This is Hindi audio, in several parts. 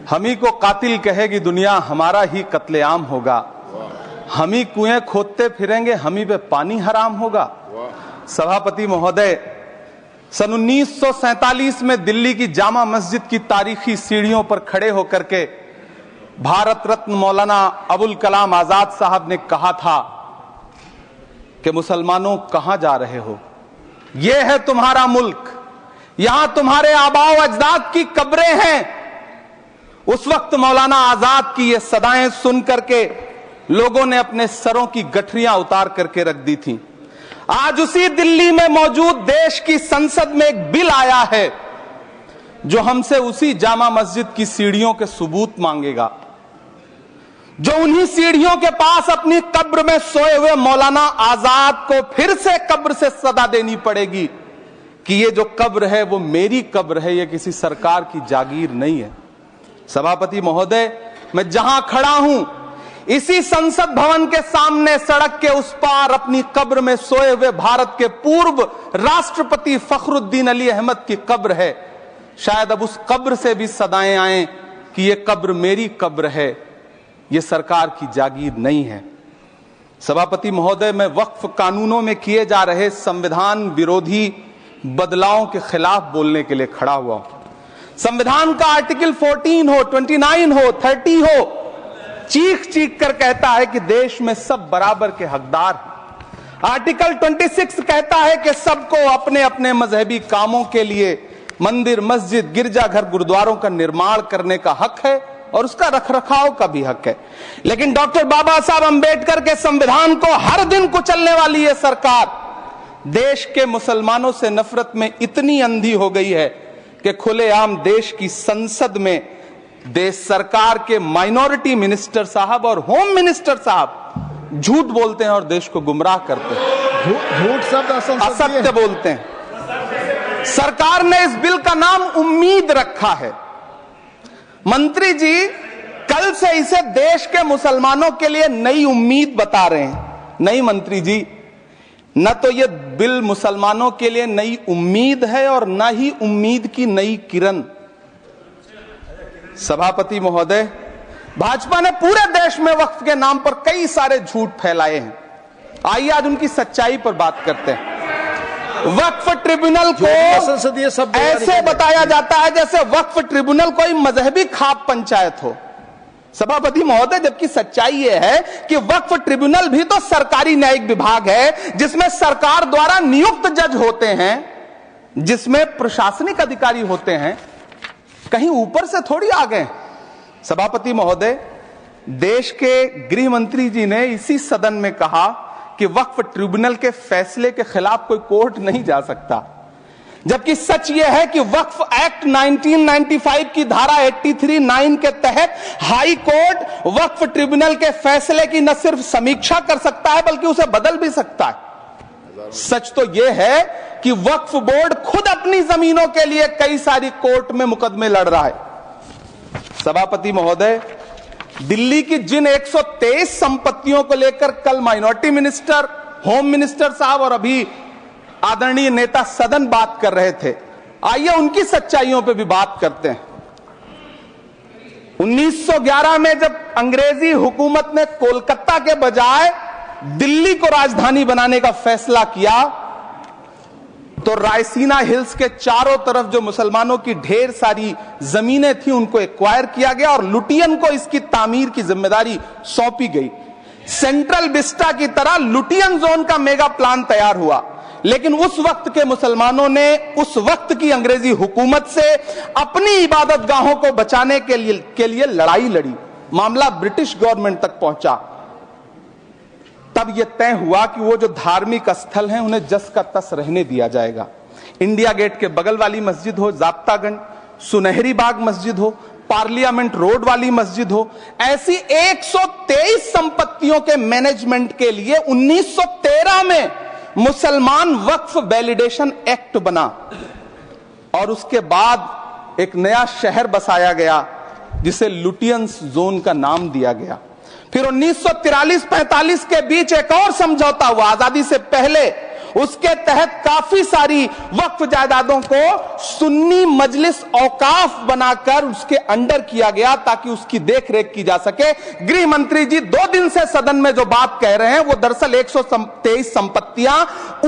हम ही को कातिल कहेगी दुनिया, हमारा ही कत्लेआम होगा। हम ही कुएं खोदते फिरेंगे, हम ही पे पानी हराम होगा। सभापति महोदय, सन 1947 में दिल्ली की जामा मस्जिद की तारीखी सीढ़ियों पर खड़े होकर के भारत रत्न मौलाना अबुल कलाम आजाद साहब ने कहा था कि मुसलमानों कहां जा रहे हो, यह है तुम्हारा मुल्क, यहां तुम्हारे आबाओ अजदाद की कब्रें हैं। उस वक्त मौलाना आजाद की ये सदाएं सुन करके लोगों ने अपने सरों की गठरियां उतार करके रख दी थी। आज उसी दिल्ली में मौजूद देश की संसद में एक बिल आया है जो हमसे उसी जामा मस्जिद की सीढ़ियों के सबूत मांगेगा, जो उन्हीं सीढ़ियों के पास अपनी कब्र में सोए हुए मौलाना आजाद को फिर से कब्र से सदा देनी पड़ेगी कि ये जो कब्र है वो मेरी कब्र है, ये किसी सरकार की जागीर नहीं है। सभापति महोदय, मैं जहां खड़ा हूं इसी संसद भवन के सामने सड़क के उस पार अपनी कब्र में सोए हुए भारत के पूर्व राष्ट्रपति फखरुद्दीन अली अहमद की कब्र है। शायद अब उस कब्र से भी सदाएं आए कि ये कब्र मेरी कब्र है, ये सरकार की जागीर नहीं है। सभापति महोदय, मैं वक्फ कानूनों में किए जा रहे संविधान विरोधी बदलावों के खिलाफ बोलने के लिए खड़ा हुआ हूं। संविधान का आर्टिकल 14 हो, 29 हो, 30 हो, चीख चीख कर कहता है कि देश में सब बराबर के हकदार हैं। आर्टिकल 26 कहता है कि सबको अपने अपने मजहबी कामों के लिए मंदिर, मस्जिद, गिरजाघर, गुरुद्वारों का निर्माण करने का हक है और उसका रखरखाव का भी हक है। लेकिन डॉक्टर बाबा साहब अंबेडकर के संविधान को हर दिन कुचलने वाली यह सरकार देश के मुसलमानों से नफरत में इतनी अंधी हो गई है कि खुलेआम देश की संसद में देश सरकार के माइनॉरिटी मिनिस्टर साहब और होम मिनिस्टर साहब झूठ बोलते हैं और देश को गुमराह करते हैं, झूठ शब्द असत्य बोलते हैं। सरकार ने इस बिल का नाम उम्मीद रखा है। मंत्री जी कल से इसे देश के मुसलमानों के लिए नई उम्मीद बता रहे हैं। नहीं मंत्री जी, न तो यह बिल मुसलमानों के लिए नई उम्मीद है और न ही उम्मीद की नई किरण। सभापति महोदय, भाजपा ने पूरे देश में वक्फ के नाम पर कई सारे झूठ फैलाए हैं। आइए आज उनकी सच्चाई पर बात करते हैं। वक्फ ट्रिब्यूनल को ऐसे बताया जाता है जैसे वक्फ ट्रिब्यूनल कोई मजहबी खाप पंचायत हो। सभापति महोदय, जबकि सच्चाई यह है कि वक्फ ट्रिब्यूनल भी तो सरकारी न्यायिक विभाग है जिसमें सरकार द्वारा नियुक्त जज होते हैं, जिसमें प्रशासनिक अधिकारी होते हैं, कहीं ऊपर से थोड़ी आ गए। सभापति महोदय, देश के गृह मंत्री जी ने इसी सदन में कहा कि वक्फ ट्रिब्यूनल के फैसले के खिलाफ कोई कोर्ट नहीं जा सकता, जबकि सच यह है कि वक्फ एक्ट 1995 की धारा 83(9) के तहत हाई कोर्ट वक्फ ट्रिब्यूनल के फैसले की न सिर्फ समीक्षा कर सकता है बल्कि उसे बदल भी सकता है। सच तो यह है कि वक्फ बोर्ड खुद अपनी जमीनों के लिए कई सारी कोर्ट में मुकदमे लड़ रहा है। सभापति महोदय, दिल्ली की जिन 123 संपत्तियों को लेकर कल माइनॉरिटी मिनिस्टर, होम मिनिस्टर साहब और अभी आदरणीय नेता सदन बात कर रहे थे, आइए उनकी सच्चाइयों पे भी बात करते हैं। 1911 में जब अंग्रेजी हुकूमत ने कोलकाता के बजाय दिल्ली को राजधानी बनाने का फैसला किया तो रायसीना हिल्स के चारों तरफ जो मुसलमानों की ढेर सारी जमीनें थी उनको एक्वायर किया गया और लुटियन को इसकी तामीर की जिम्मेदारी सौंपी गई। सेंट्रल विस्टा की तरह लुटियन जोन का मेगा प्लान तैयार हुआ, लेकिन उस वक्त के मुसलमानों ने उस वक्त की अंग्रेजी हुकूमत से अपनी इबादत गाहों को बचाने के लिए लड़ाई लड़ी। मामला ब्रिटिश गवर्नमेंट तक पहुंचा। तब यह तय हुआ कि वो जो धार्मिक स्थल हैं उन्हें जस का तस रहने दिया जाएगा। इंडिया गेट के बगल वाली मस्जिद हो, जाप्तागंज, सुनहरी बाग मस्जिद हो, पार्लियामेंट रोड वाली मस्जिद हो, ऐसी 123 संपत्तियों के मैनेजमेंट के लिए 1913 में मुसलमान वक्फ वैलिडेशन एक्ट बना और उसके बाद एक नया शहर बसाया गया जिसे लुटियंस जोन का नाम दिया गया। फिर 1943-45 के बीच एक और समझौता हुआ आजादी से पहले उसके तहत काफी सारी वक्फ जायदादों को सुन्नी मजलिस औकाफ बनाकर उसके अंडर किया गया ताकि उसकी देखरेख की जा सके। गृह मंत्री जी 2 दिन से सदन में जो बात कह रहे हैं वो दरअसल 123 संपत्तियां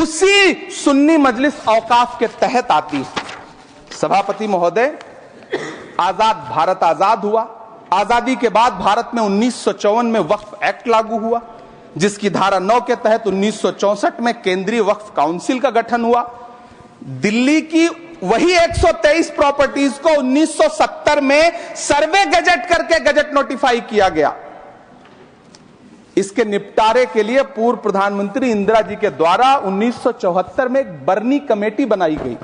उसी सुन्नी मजलिस औकाफ के तहत आती। सभापति महोदय, आजाद भारत आजाद हुआ। आजादी के बाद भारत में 1954 में वक्फ एक्ट लागू हुआ, जिसकी धारा 9 के तहत 1964 में केंद्रीय वक्फ काउंसिल का गठन हुआ। दिल्ली की वही 123 प्रॉपर्टीज को 1970 में सर्वे गजट करके गजट नोटिफाई किया गया। इसके निपटारे के लिए पूर्व प्रधानमंत्री इंदिरा जी के द्वारा 1974 में एक बर्नी कमेटी बनाई गई।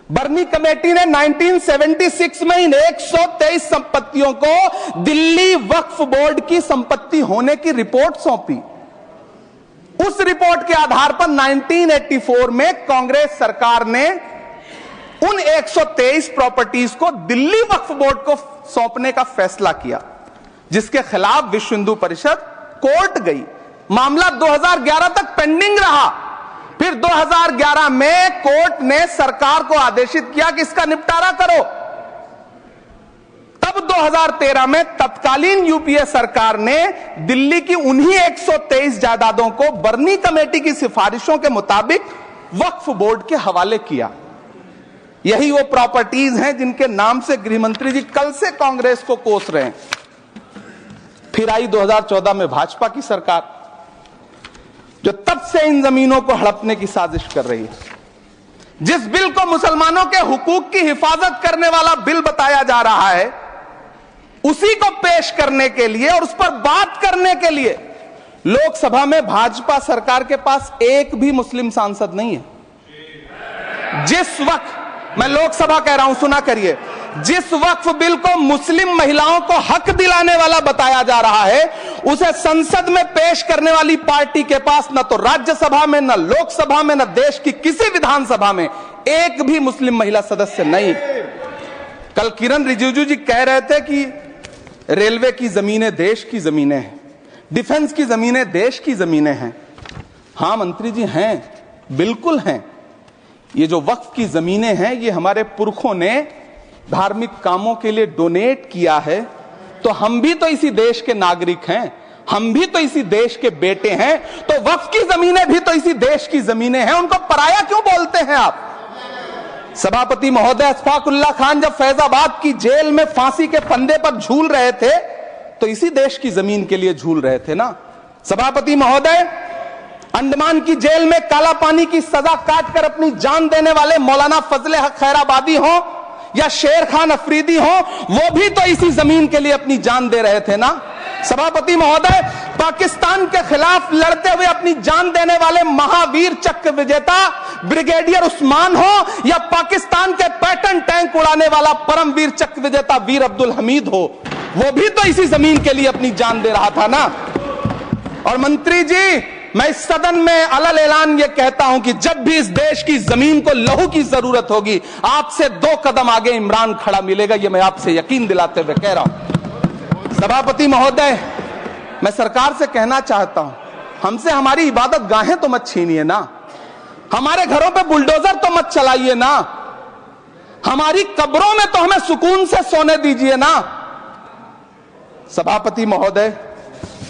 बर्नी कमेटी ने 1976 में इन 123 संपत्तियों को दिल्ली वक्फ बोर्ड की संपत्ति होने की रिपोर्ट सौंपी। उस रिपोर्ट के आधार पर 1984 में कांग्रेस सरकार ने उन 123 प्रॉपर्टीज को दिल्ली वक्फ बोर्ड को सौंपने का फैसला किया, जिसके खिलाफ विश्व हिंदू परिषद कोर्ट गई। मामला 2011 तक पेंडिंग रहा। फिर 2011 में कोर्ट ने सरकार को आदेशित किया कि इसका निपटारा करो। तब 2013 में तत्कालीन यूपीए सरकार ने दिल्ली की उन्हीं 123 जायदादों को बर्नी कमेटी की सिफारिशों के मुताबिक वक्फ बोर्ड के हवाले किया। यही वो प्रॉपर्टीज हैं जिनके नाम से गृह मंत्री जी कल से कांग्रेस को कोस रहे हैं। फिर आई 2014 में भाजपा की सरकार, जो तब से इन जमीनों को हड़पने की साजिश कर रही है। जिस बिल को मुसलमानों के हुकूक की हिफाजत करने वाला बिल बताया जा रहा है, उसी को पेश करने के लिए और उस पर बात करने के लिए लोकसभा में भाजपा सरकार के पास एक भी मुस्लिम सांसद नहीं है। जिस वक्त, मैं लोकसभा कह रहा हूं, सुना करिए, जिस वक्फ बिल को मुस्लिम महिलाओं को हक दिलाने वाला बताया जा रहा है, उसे संसद में पेश करने वाली पार्टी के पास न तो राज्यसभा में, न लोकसभा में, न देश की किसी विधानसभा में एक भी मुस्लिम महिला सदस्य नहीं। कल किरण रिजिजू जी कह रहे थे कि रेलवे की जमीनें देश की जमीनें हैं, डिफेंस की जमीनें देश की जमीनें हैं। हां मंत्री जी, हैं, बिल्कुल हैं। ये जो वक्फ की जमीनें हैं, ये हमारे पुरखों ने धार्मिक कामों के लिए डोनेट किया है। तो हम भी तो इसी देश के नागरिक हैं, हम भी तो इसी देश के बेटे हैं। तो वक्फ की जमीनें भी तो इसी देश की जमीनें हैं, उनको पराया क्यों बोलते हैं आप? सभापति महोदय, अशफाकुल्लाह खान जब फैजाबाद की जेल में फांसी के फंदे पर झूल रहे थे तो इसी देश की जमीन के लिए झूल रहे थे ना। सभापति महोदय, अंडमान की जेल में काला पानी की सजा काटकर अपनी जान देने वाले मौलाना फजले हक खैराबादी हो या शेर खान अफरीदी हो, वो भी तो इसी जमीन के लिए अपनी जान दे रहे थे ना। सभापति महोदय, पाकिस्तान के खिलाफ लड़ते हुए अपनी जान देने वाले महावीर चक्र विजेता ब्रिगेडियर उस्मान हो या पाकिस्तान के पैटर्न टैंक उड़ाने वाला परमवीर चक्र विजेता वीर अब्दुल हमीद हो, वो भी तो इसी जमीन के लिए अपनी जान दे रहा था ना। और मंत्री जी, मैं इस सदन में अलल ऐलान ये कहता हूं कि जब भी इस देश की जमीन को लहू की जरूरत होगी, आपसे 2 कदम आगे इमरान खड़ा मिलेगा, ये मैं आपसे यकीन दिलाते हुए कह रहा हूं। सभापति महोदय, मैं सरकार से कहना चाहता हूं, हमसे हमारी इबादत गाहें तो मत छीनिए ना, हमारे घरों पे बुलडोजर तो मत चलाइए ना, हमारी कब्रों में तो हमें सुकून से सोने दीजिए ना। सभापति महोदय,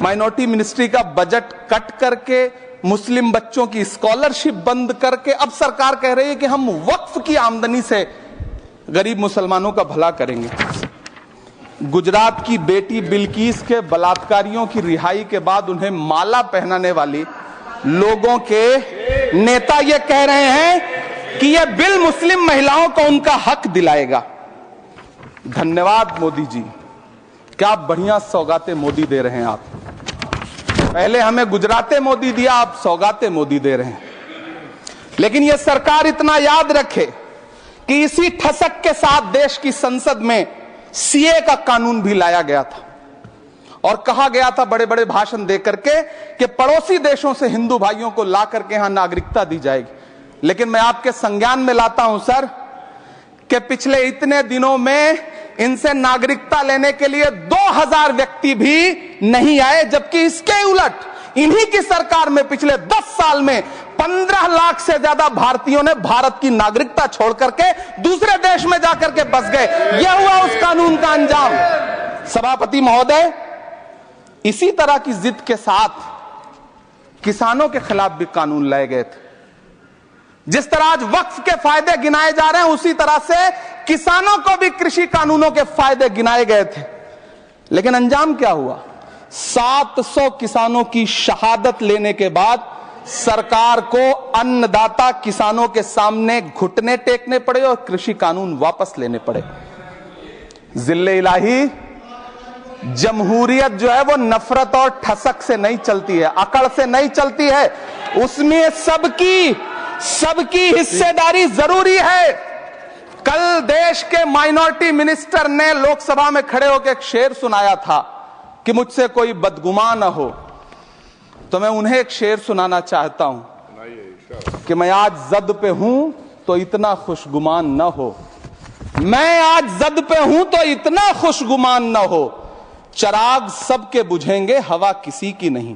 माइनॉरिटी मिनिस्ट्री का बजट कट करके, मुस्लिम बच्चों की स्कॉलरशिप बंद करके अब सरकार कह रही है कि हम वक्फ की आमदनी से गरीब मुसलमानों का भला करेंगे। गुजरात की बेटी बिल्किस के बलात्कारियों की रिहाई के बाद उन्हें माला पहनाने वाली लोगों के नेता ये कह रहे हैं कि यह बिल मुस्लिम महिलाओं को उनका हक दिलाएगा। धन्यवाद मोदी जी, क्या बढ़िया सौगातें मोदी दे रहे हैं आप। पहले हमें गुजराते मोदी दिया, आप सौगाते मोदी दे रहे हैं। लेकिन यह सरकार इतना याद रखे कि इसी ठसक के साथ देश की संसद में सीए का कानून भी लाया गया था और कहा गया था बड़े बड़े भाषण देकर के कि पड़ोसी देशों से हिंदू भाइयों को ला करके यहां नागरिकता दी जाएगी। लेकिन मैं आपके संज्ञान में लाता हूं सर कि पिछले इतने दिनों में इनसे नागरिकता लेने के लिए 2000 व्यक्ति भी नहीं आए, जबकि इसके उलट इन्हीं की सरकार में पिछले 10 साल में 15 लाख से ज्यादा भारतीयों ने भारत की नागरिकता छोड़ करके दूसरे देश में जाकर के बस गए। यह हुआ उस कानून का अंजाम। सभापति महोदय, इसी तरह की जिद के साथ किसानों के खिलाफ भी कानून लाए गए थे। जिस तरह आज वक्फ के फायदे गिनाए जा रहे हैं, उसी तरह से किसानों को भी कृषि कानूनों के फायदे गिनाए गए थे। लेकिन अंजाम क्या हुआ? 700 किसानों की शहादत लेने के बाद सरकार को अन्नदाता किसानों के सामने घुटने टेकने पड़े और कृषि कानून वापस लेने पड़े। जिल्ले इलाही, जमहूरियत जो है वो नफरत और ठसक से नहीं चलती है, अकड़ से नहीं चलती है। उसमें सबकी हिस्सेदारी जरूरी है। कल देश के माइनॉरिटी मिनिस्टर ने लोकसभा में खड़े होकर एक शेर सुनाया था कि मुझसे कोई बदगुमान न हो, तो मैं उन्हें एक शेर सुनाना चाहता हूं कि मैं आज जद पे हूं तो इतना खुशगुमान न हो, मैं आज जद पे हूं तो इतना खुशगुमान न हो, चराग सबके बुझेंगे हवा किसी की नहीं।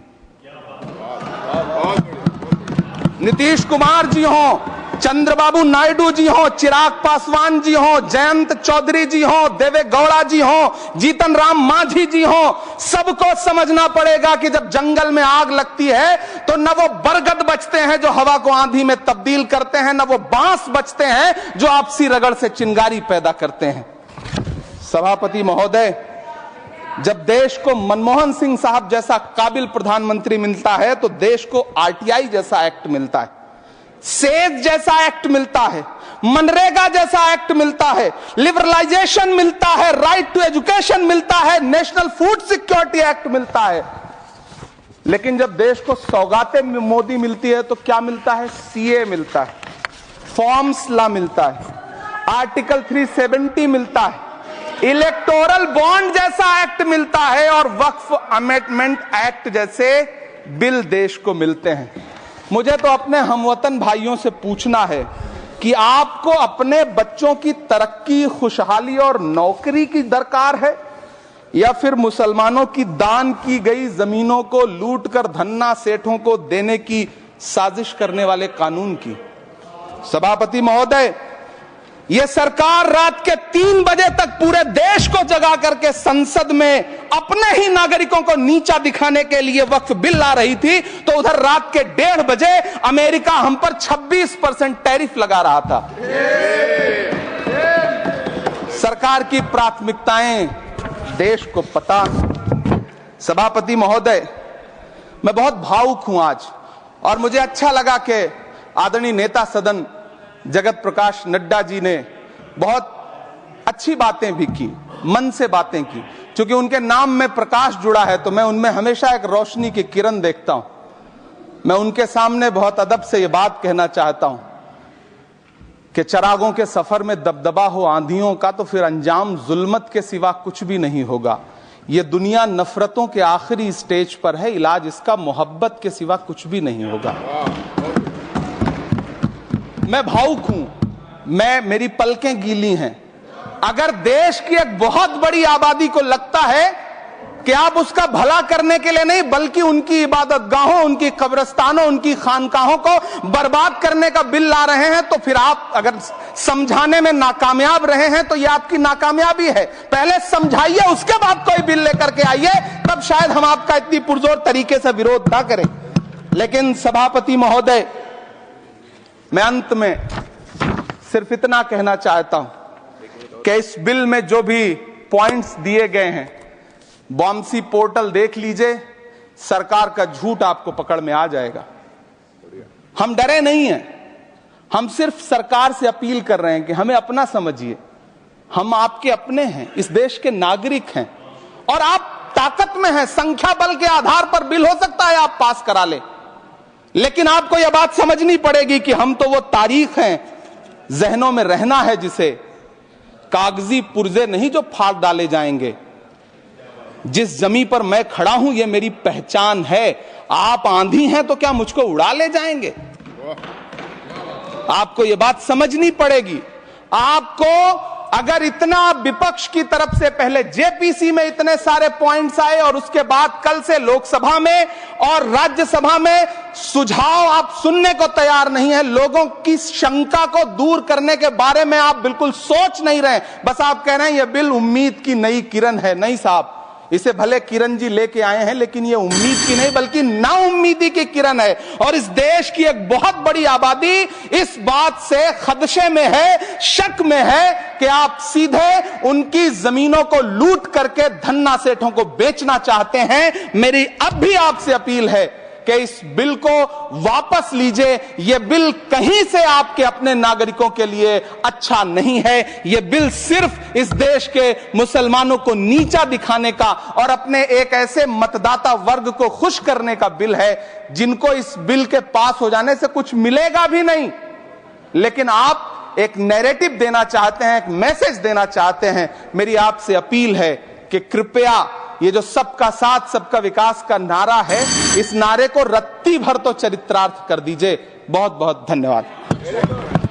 नीतीश कुमार जी हो, चंद्रबाबू नायडू जी हो, चिराग पासवान जी हो, जयंत चौधरी जी हो, देवे गौड़ा जी हो, जीतन राम मांझी जी हो, सबको समझना पड़ेगा कि जब जंगल में आग लगती है तो न वो बरगद बचते हैं जो हवा को आंधी में तब्दील करते हैं, न वो बांस बचते हैं जो आपसी रगड़ से चिंगारी पैदा करते हैं। सभापति महोदय, जब देश को मनमोहन सिंह साहब जैसा काबिल प्रधानमंत्री मिलता है तो देश को आरटीआई जैसा एक्ट मिलता है, सेज जैसा एक्ट मिलता है, मनरेगा जैसा एक्ट मिलता है, लिबरलाइजेशन मिलता है, राइट टू एजुकेशन मिलता है, नेशनल फूड सिक्योरिटी एक्ट मिलता है। लेकिन जब देश को सौगातें मोदी मिलती है तो क्या मिलता है? सीए मिलता है, फॉर्म्स लॉ मिलता है, आर्टिकल 370 मिलता है, इलेक्टोरल बॉन्ड जैसा एक्ट मिलता है और वक्फ अमेंडमेंट एक्ट जैसे बिल देश को मिलते हैं। मुझे तो अपने हमवतन भाइयों से पूछना है कि आपको अपने बच्चों की तरक्की, खुशहाली और नौकरी की दरकार है या फिर मुसलमानों की दान की गई जमीनों को लूट कर धन्ना सेठों को देने की साजिश करने वाले कानून की? सभापति महोदय, यह सरकार रात के 3 बजे तक पूरे देश को जगा करके संसद में अपने ही नागरिकों को नीचा दिखाने के लिए वक्फ बिल ला रही थी, तो उधर रात के 1:30 बजे अमेरिका हम पर 26% टैरिफ लगा रहा था। सरकार की प्राथमिकताएं देश को पता। सभापति महोदय, मैं बहुत भावुक हूं आज, और मुझे अच्छा लगा कि आदरणीय नेता सदन जगत प्रकाश नड्डा जी ने बहुत अच्छी बातें भी की, मन से बातें की। क्योंकि उनके नाम में प्रकाश जुड़ा है तो मैं उनमें हमेशा एक रोशनी की किरण देखता हूं। मैं उनके सामने बहुत अदब से यह बात कहना चाहता हूं कि चरागों के सफर में दबदबा हो आंधियों का तो फिर अंजाम जुल्मत के सिवा कुछ भी नहीं होगा। यह दुनिया नफरतों के आखिरी स्टेज पर है, इलाज इसका मोहब्बत के सिवा कुछ भी नहीं होगा। मैं भावुक हूं, मेरी पलकें गीली हैं। अगर देश की एक बहुत बड़ी आबादी को लगता है कि आप उसका भला करने के लिए नहीं बल्कि उनकी इबादतगाहों, उनकी कब्रिस्तानों, उनकी खानकाहों को बर्बाद करने का बिल ला रहे हैं, तो फिर आप अगर समझाने में नाकामयाब रहे हैं तो यह आपकी नाकामयाबी है। पहले समझाइए, उसके बाद कोई बिल लेकर के आइए, तब शायद हम आपका इतनी पुरजोर तरीके से विरोध ना करें। लेकिन सभापति महोदय, मैं अंत में सिर्फ इतना कहना चाहता हूं कि इस बिल में जो भी पॉइंट्स दिए गए हैं, बॉम्सी पोर्टल देख लीजिए, सरकार का झूठ आपको पकड़ में आ जाएगा। हम डरे नहीं हैं, हम सिर्फ सरकार से अपील कर रहे हैं कि हमें अपना समझिए। हम आपके अपने हैं, इस देश के नागरिक हैं और आप ताकत में हैं। संख्या बल के आधार पर बिल हो सकता है आप पास करा ले, लेकिन आपको यह बात समझनी पड़ेगी कि हम तो वो तारीख हैं, जहनों में रहना है जिसे, कागजी पुर्जे नहीं जो फाड़ डाले जाएंगे। जिस जमी पर मैं खड़ा हूं ये मेरी पहचान है। आप आंधी हैं तो क्या मुझको उड़ा ले जाएंगे? आपको यह बात समझनी पड़ेगी। आपको अगर इतना विपक्ष की तरफ से पहले जेपीसी में इतने सारे पॉइंट्स आए और उसके बाद कल से लोकसभा में और राज्यसभा में सुझाव आप सुनने को तैयार नहीं है, लोगों की शंका को दूर करने के बारे में आप बिल्कुल सोच नहीं रहे, बस आप कह रहे हैं यह बिल उम्मीद की नई किरण है। नहीं साहब, इसे भले किरण जी लेके आए हैं, लेकिन ये उम्मीद की नहीं बल्कि नाउम्मीदी की किरण है। और इस देश की एक बहुत बड़ी आबादी इस बात से खदशे में है, शक में है कि आप सीधे उनकी जमीनों को लूट करके धन्ना सेठों को बेचना चाहते हैं। मेरी अब भी आपसे अपील है कि इस बिल को वापस लीजिए। यह बिल कहीं से आपके अपने नागरिकों के लिए अच्छा नहीं है। यह बिल सिर्फ इस देश के मुसलमानों को नीचा दिखाने का और अपने एक ऐसे मतदाता वर्ग को खुश करने का बिल है जिनको इस बिल के पास हो जाने से कुछ मिलेगा भी नहीं। लेकिन आप एक नैरेटिव देना चाहते हैं, एक मैसेज देना चाहते हैं। मेरी आपसे अपील है कि कृपया ये जो सबका साथ सबका विकास का नारा है, इस नारे को रत्ती भर तो चरित्रार्थ कर दीजिए। बहुत बहुत धन्यवाद।